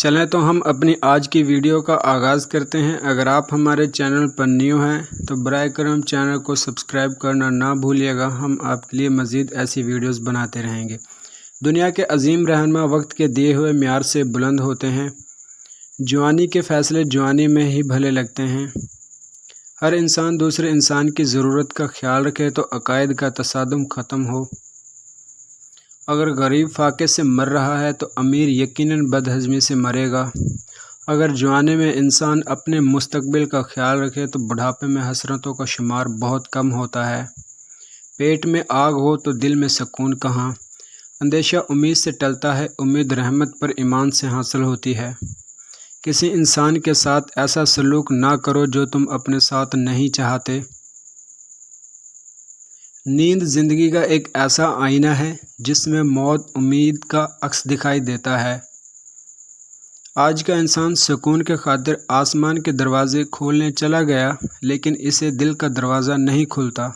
چلیں تو ہم اپنی آج کی ویڈیو کا آغاز کرتے ہیں۔ اگر آپ ہمارے چینل پر نیو ہیں تو برائے کرم چینل کو سبسکرائب کرنا نہ بھولیے گا، ہم آپ کے لیے مزید ایسی ویڈیوز بناتے رہیں گے۔ دنیا کے عظیم رہنما وقت کے دیے ہوئے معیار سے بلند ہوتے ہیں۔ جوانی کے فیصلے جوانی میں ہی بھلے لگتے ہیں۔ ہر انسان دوسرے انسان کی ضرورت کا خیال رکھے تو عقائد کا تصادم ختم ہو۔ اگر غریب فاقے سے مر رہا ہے تو امیر یقیناً بد ہضمی سے مرے گا۔ اگر جوانی میں انسان اپنے مستقبل کا خیال رکھے تو بڑھاپے میں حسرتوں کا شمار بہت کم ہوتا ہے۔ پیٹ میں آگ ہو تو دل میں سکون کہاں؟ اندیشہ امید سے ٹلتا ہے، امید رحمت پر ایمان سے حاصل ہوتی ہے۔ کسی انسان کے ساتھ ایسا سلوک نہ کرو جو تم اپنے ساتھ نہیں چاہتے۔ نیند زندگی کا ایک ایسا آئینہ ہے جس میں موت امید کا عکس دکھائی دیتا ہے۔ آج کا انسان سکون کے خاطر آسمان کے دروازے کھولنے چلا گیا، لیکن اسے دل کا دروازہ نہیں کھلتا۔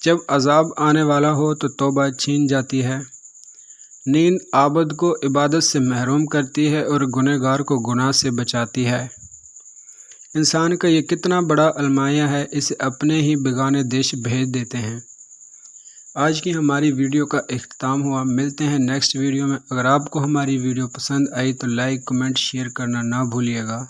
جب عذاب آنے والا ہو تو توبہ چھین جاتی ہے۔ نیند عابد کو عبادت سے محروم کرتی ہے اور گنہگار کو گناہ سے بچاتی ہے۔ انسان کا یہ کتنا بڑا المایہ ہے، اسے اپنے ہی بیگانے دیش بھیج دیتے ہیں۔ آج کی ہماری ویڈیو کا اختتام ہوا، ملتے ہیں نیکسٹ ویڈیو میں۔ اگر آپ کو ہماری ویڈیو پسند آئی تو لائک، کمنٹ، شیئر کرنا نہ بھولیے گا۔